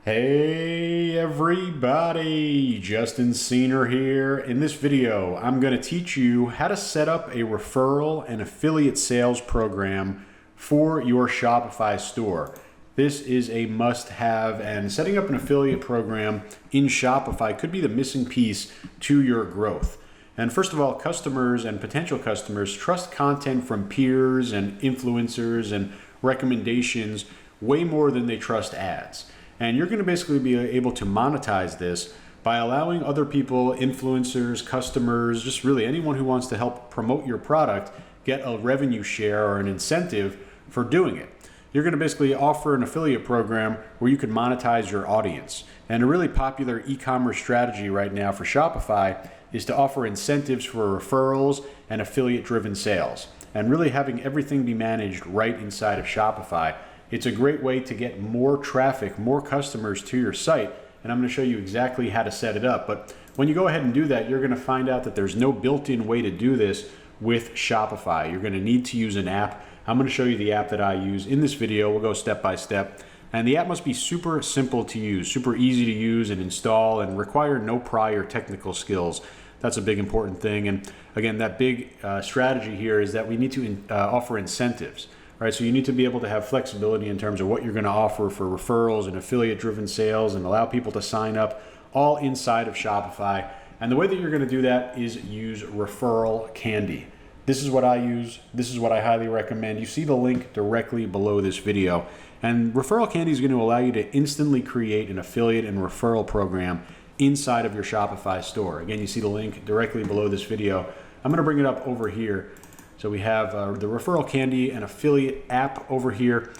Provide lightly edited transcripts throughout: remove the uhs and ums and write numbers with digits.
Hey everybody, Justin Senior here. In this video, I'm going to teach you how to set up a referral and affiliate sales program for your Shopify store. This is a must-have, and setting up an affiliate program in Shopify could be the missing piece to your growth. And first of all, customers and potential customers trust content from peers and influencers and recommendations way more than they trust ads. And you're going to basically be able to monetize this by allowing other people, influencers, customers, just really anyone who wants to help promote your product, get a revenue share or an incentive for doing it. You're going to basically offer an affiliate program where you can monetize your audience. And a really popular e-commerce strategy right now for Shopify is to offer incentives for referrals and affiliate-driven sales. And really having everything be managed right inside of Shopify. It's a great way to get more traffic, more customers to your site, and I'm going to show you exactly how to set it up. But when you go ahead and do that, you're going to find out that there's no built-in way to do this with Shopify. You're going to need to use an app. I'm going to show you the app that I use in this video. We'll go step by step. And the app must be super simple to use, super easy to use and install, and require no prior technical skills. That's a big important thing. And again, that big strategy here is that we need to offer incentives. Right, so you need to be able to have flexibility in terms of what you're going to offer for referrals and affiliate-driven sales and allow people to sign up all inside of Shopify. And the way that you're going to do that is use Referral Candy. This is what I use. This is what I highly recommend. You see the link directly below this video. And Referral Candy is going to allow you to instantly create an affiliate and referral program inside of your Shopify store. Again, you see the link directly below this video. I'm going to bring it up over here. So we have the Referral Candy and affiliate app over here.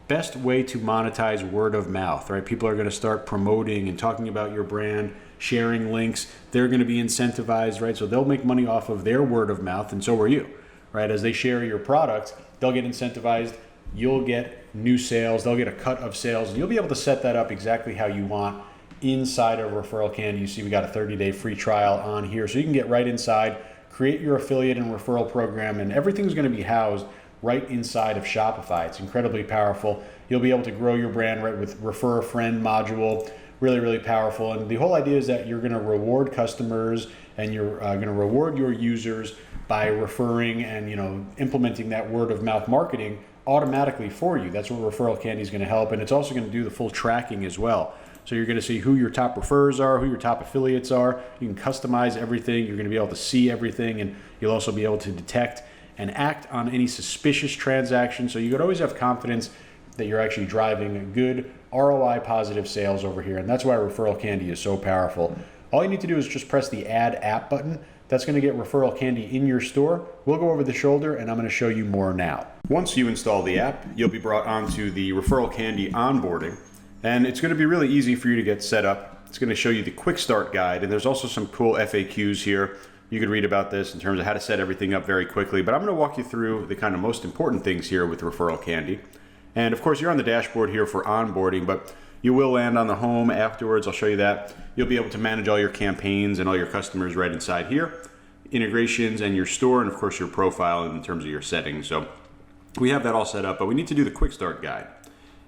Best way to monetize word of mouth, right? People are going to start promoting and talking about your brand, sharing links. They're going to be incentivized, right? So they'll make money off of their word of mouth, and so are you, right? As they share your product, they'll get incentivized. You'll get new sales. They'll get a cut of sales, and you'll be able to set that up exactly how you want inside of Referral Candy. You see we got a 30-day free trial on here, so you can get right inside, create your affiliate and referral program, and everything's going to be housed right inside of Shopify. It's incredibly powerful. You'll be able to grow your brand right with Refer a Friend module. Really powerful. And the whole idea is that you're going to reward customers and you're going to reward your users by referring and implementing that word of mouth marketing automatically for you. That's where Referral Candy is going to help, and it's also going to do the full tracking as well. So you're going to see who your top referrers are, who your top affiliates are. You can customize everything. You're going to be able to see everything, and you'll also be able to detect and act on any suspicious transactions. So you could always have confidence that you're actually driving good ROI positive sales over here. And that's why Referral Candy is so powerful. All you need to do is just press the Add App button. That's going to get Referral Candy in your store. We'll go over the shoulder, and I'm going to show you more now. Once you install the app, you'll be brought onto the Referral Candy onboarding. And it's going to be really easy for you to get set up. It's going to show you the quick start guide, and there's also some cool FAQs here. You could read about this in terms of how to set everything up very quickly, but I'm going to walk you through the kind of most important things here with Referral Candy. And of course, you're on the dashboard here for onboarding, but you will land on the home afterwards. I'll show you that. You'll be able to manage all your campaigns and all your customers right inside here, integrations and your store, and of course your profile in terms of your settings. So we have that all set up, but we need to do the quick start guide.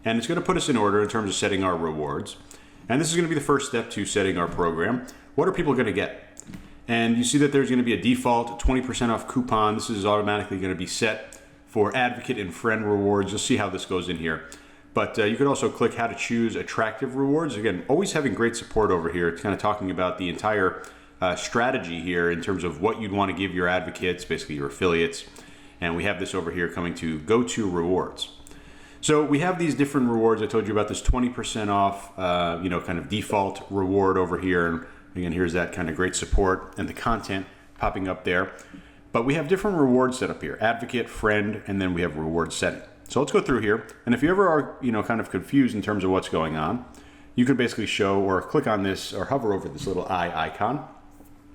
And it's going to put us in order in terms of setting our rewards. And this is going to be the first step to setting our program. What are people going to get? And you see that there's going to be a default 20% off coupon. This is automatically going to be set for advocate and friend rewards. You'll see how this goes in here. But you could also click how to choose attractive rewards. Again, always having great support over here. It's kind of talking about the entire strategy here in terms of what you'd want to give your advocates, basically your affiliates. And we have this over here coming to go to rewards. So we have these different rewards. I told you about this 20% off, kind of default reward over here. And again, here's that kind of great support and the content popping up there. But we have different rewards set up here: advocate, friend, and then we have reward setting. So let's go through here. And if you ever are, kind of confused in terms of what's going on, you can basically show or click on this or hover over this little eye icon.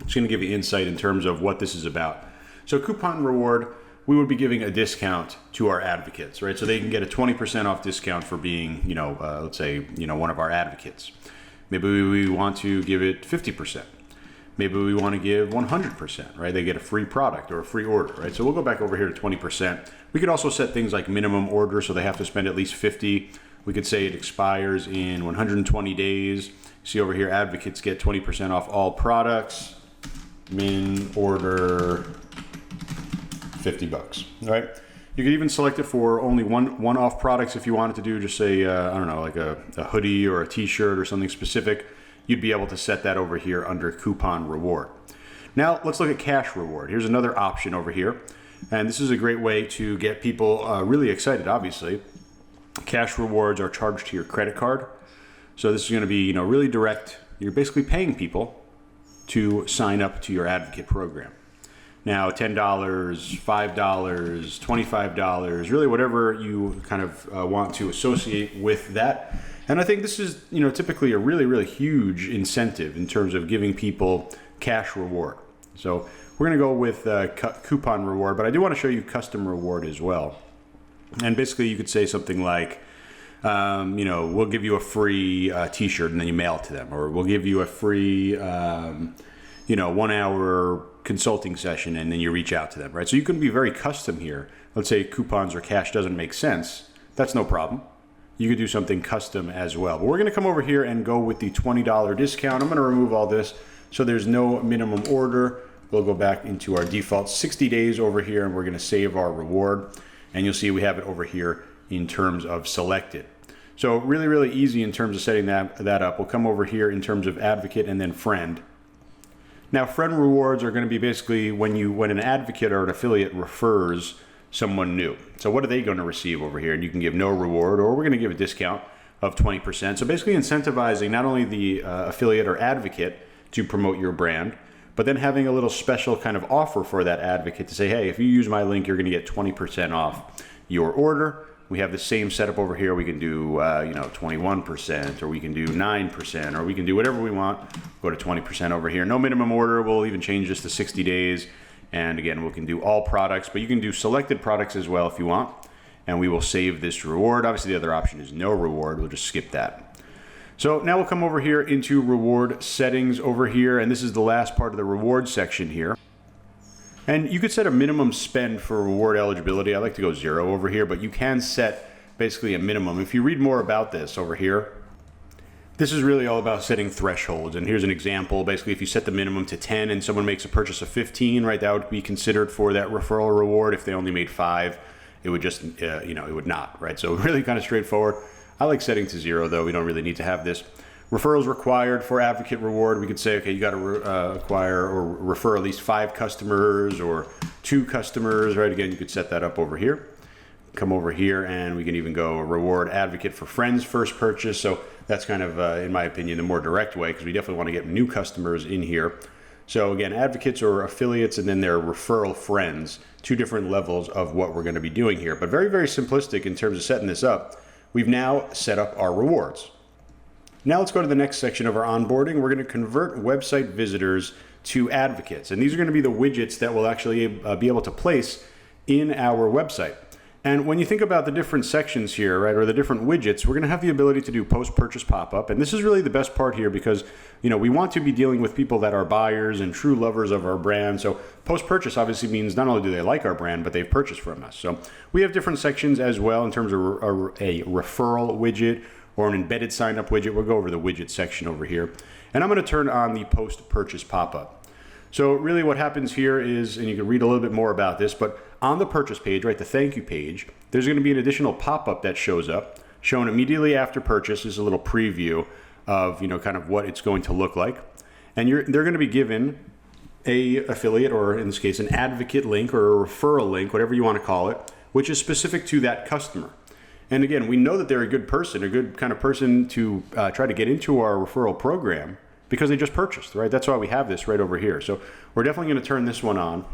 It's going to give you insight in terms of what this is about. So coupon reward, we would be giving a discount to our advocates, right? So they can get a 20% off discount for being, let's say, one of our advocates. Maybe we want to give it 50%. Maybe we want to give 100%, right? They get a free product or a free order, right? So we'll go back over here to 20%. We could also set things like minimum order, so they have to spend at least 50 We could say it expires in 120 days. See over here, advocates get 20% off all products. Min order $50, right? You could even select it for only one-off products if you wanted to do, just say, I don't know, like a hoodie or a t-shirt or something specific. You'd be able to set that over here under coupon reward. Now let's look at cash reward. Here's another option over here. And this is a great way to get people really excited, obviously. Cash rewards are charged to your credit card. So this is going to be, really direct. You're basically paying people to sign up to your advocate program. Now, $10, $5, $25, really whatever you kind of want to associate with that. And I think this is, typically a really, really huge incentive in terms of giving people cash reward. So we're going to go with coupon reward, but I do want to show you custom reward as well. And basically you could say something like, we'll give you a free t-shirt and then you mail it to them, or we'll give you a free, 1 hour consulting session and then you reach out to them, right? So you can be very custom here. Let's say coupons or cash doesn't make sense. That's no problem. You could do something custom as well. But we're going to come over here and go with the $20 discount. I'm going to remove all this so there's no minimum order. We'll go back into our default 60 days over here and we're going to save our reward. And you'll see we have it over here in terms of selected. So really, really easy in terms of setting that up. We'll come over here in terms of advocate and then friend. Now, friend rewards are going to be basically when an advocate or an affiliate refers someone new. So what are they going to receive over here? And you can give no reward, or we're going to give a discount of 20%. So basically incentivizing not only the affiliate or advocate to promote your brand, but then having a little special kind of offer for that advocate to say, hey, if you use my link, you're going to get 20% off your order. We have the same setup over here. We can do 21%, or we can do 9%, or we can do whatever we want. Go to 20% over here. No minimum order. We'll even change this to 60 days. And again, we can do all products, but you can do selected products as well if you want. And we will save this reward. Obviously, the other option is no reward. We'll just skip that. So now we'll come over here into reward settings over here. And this is the last part of the reward section here. And you could set a minimum spend for reward eligibility. I like to go 0 over here, but you can set basically a minimum. If you read more about this over here, this is really all about setting thresholds. And here's an example. Basically, if you set the minimum to 10 and someone makes a purchase of 15, right, that would be considered for that referral reward. If they only made 5, it would just, it would not, right? So really kind of straightforward. I like setting to 0 though. We don't really need to have this. Referrals required for advocate reward. We could say, okay, you got to acquire or refer at least 5 customers or 2 customers, right? Again, you could set that up over here. Come over here and we can even go reward advocate for friends first purchase. So that's kind of, in my opinion, the more direct way, because we definitely want to get new customers in here. So again, advocates or affiliates and then their referral friends, 2 different levels of what we're going to be doing here. But very, very simplistic in terms of setting this up. We've now set up our rewards. Now let's go to the next section of our onboarding. We're going to convert website visitors to advocates. And these are going to be the widgets that we'll actually be able to place in our website. And when you think about the different sections here, right, or the different widgets, we're going to have the ability to do post-purchase pop-up. And this is really the best part here because, we want to be dealing with people that are buyers and true lovers of our brand. So post-purchase obviously means not only do they like our brand, but they've purchased from us. So we have different sections as well in terms of a referral widget or an embedded sign-up widget. We'll go over the widget section over here. And I'm going to turn on the post-purchase pop-up. So really what happens here is, and you can read a little bit more about this, but on the purchase page, right, the thank you page, there's going to be an additional pop-up that shows up, shown immediately after purchase. This is a little preview of, kind of what it's going to look like. And they're going to be given a affiliate, or in this case, an advocate link or a referral link, whatever you want to call it, which is specific to that customer. And again, we know that they're a good person, a good kind of person to try to get into our referral program because they just purchased, right? That's why we have this right over here. So we're definitely going to turn this one on.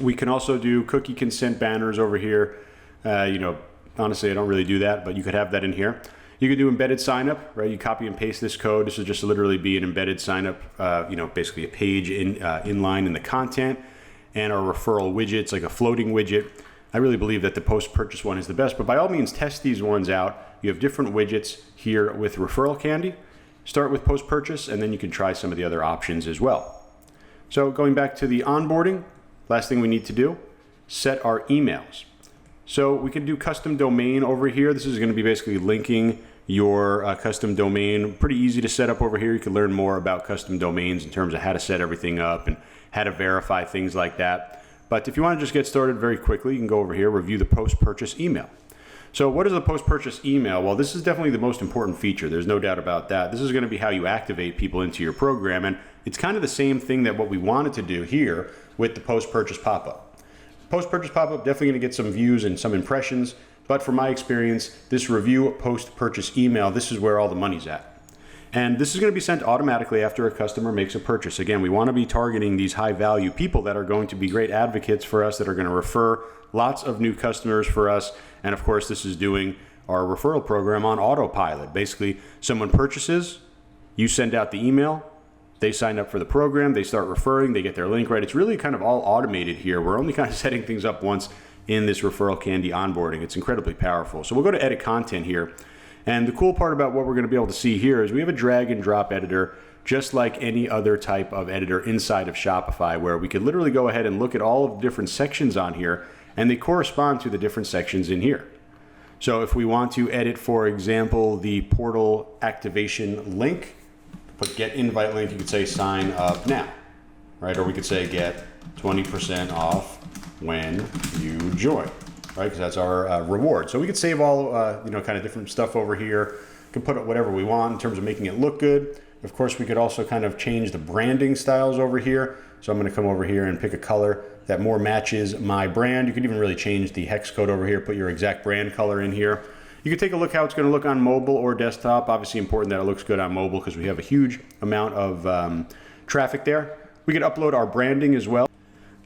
We can also do cookie consent banners over here. Honestly, I don't really do that, but you could have that in here. You could do embedded sign up, right? You copy and paste this code. This would just literally be an embedded sign up, basically a page inline in the content, and our referral widgets, like a floating widget. I really believe that the post-purchase one is the best, but by all means, test these ones out. You have different widgets here with Referral Candy. Start with post-purchase, and then you can try some of the other options as well. So going back to the onboarding, last thing we need to do, set our emails. So we can do custom domain over here. This is going to be basically linking your custom domain. Pretty easy to set up over here. You can learn more about custom domains in terms of how to set everything up and how to verify things like that. But if you want to just get started very quickly, you can go over here, review the post-purchase email. So what is a post-purchase email? Well, this is definitely the most important feature. There's no doubt about that. This is going to be how you activate people into your program. And it's kind of the same thing that what we wanted to do here with the post-purchase pop-up. Post-purchase pop-up definitely going to get some views and some impressions. But from my experience, this review post-purchase email, this is where all the money's at. And this is going to be sent automatically after a customer makes a purchase. Again, we want to be targeting these high-value people that are going to be great advocates for us, that are going to refer lots of new customers for us. And of course, this is doing our referral program on autopilot. Basically, someone purchases, you send out the email, they sign up for the program, they start referring, they get their link right. It's really kind of all automated here. We're only kind of setting things up once in this Referral Candy onboarding. It's incredibly powerful. So we'll go to edit content here. And the cool part about what we're going to be able to see here is we have a drag and drop editor, just like any other type of editor inside of Shopify, where we could literally go ahead and look at all of the different sections on here, and they correspond to the different sections in here. So if we want to edit, for example, the portal activation link, put get invite link, you could say sign up now, right? Or we could say get 20% off when you join. Right, because that's our reward. So we could save all, kind of different stuff over here. We can put whatever we want in terms of making it look good. Of course, we could also kind of change the branding styles over here. So I'm going to come over here and pick a color that more matches my brand. You could even really change the hex code over here, put your exact brand color in here. You can take a look how it's going to look on mobile or desktop. Obviously important that it looks good on mobile because we have a huge amount of traffic there. We could upload our branding as well.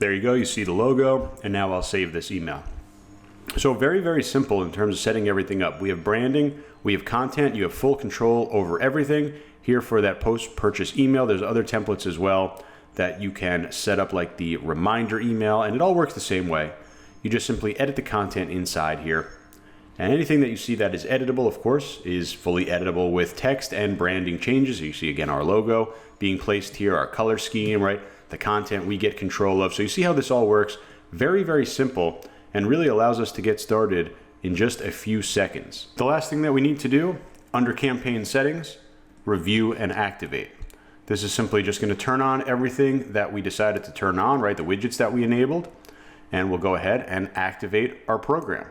There you go. You see the logo. And now I'll save this email. So very, very simple in terms of setting everything up. We have branding, we have content, you have full control over everything. Here for that post-purchase email, there's other templates as well that you can set up, like the reminder email, and it all works the same way. You just simply edit the content inside here. And anything that you see that is editable, of course, is fully editable with text and branding changes. You see again our logo being placed here, our color scheme, right? The content we get control of. So you see how this all works. Very, very simple. And really allows us to get started in just a few seconds. The last thing that we need to do, under campaign settings, review and activate. This is simply just going to turn on everything that we decided to turn on, right? The widgets that we enabled, and we'll go ahead and activate our program.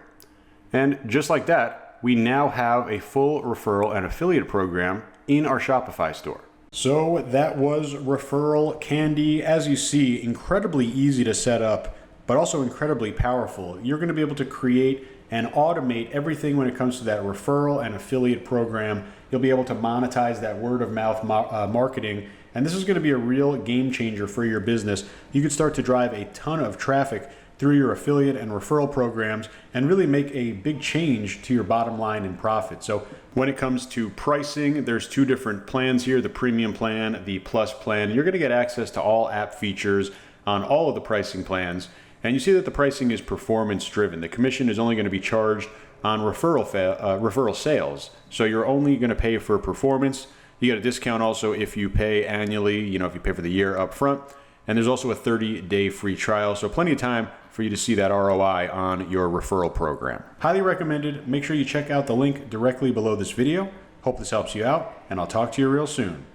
And just like that, we now have a full referral and affiliate program in our Shopify store. So that was Referral Candy. As you see, incredibly easy to set up, but also incredibly powerful. You're going to be able to create and automate everything when it comes to that referral and affiliate program. You'll be able to monetize that word of mouth marketing. And this is going to be a real game changer for your business. You could start to drive a ton of traffic through your affiliate and referral programs and really make a big change to your bottom line and profit. So when it comes to pricing, there's two different plans here, the premium plan, the plus plan. You're going to get access to all app features on all of the pricing plans. And you see that the pricing is performance driven. The commission is only going to be charged on referral sales. So you're only going to pay for performance. You get a discount also if you pay annually, if you pay for the year up front. And there's also a 30-day free trial. So plenty of time for you to see that ROI on your referral program. Highly recommended. Make sure you check out the link directly below this video. Hope this helps you out, and I'll talk to you real soon.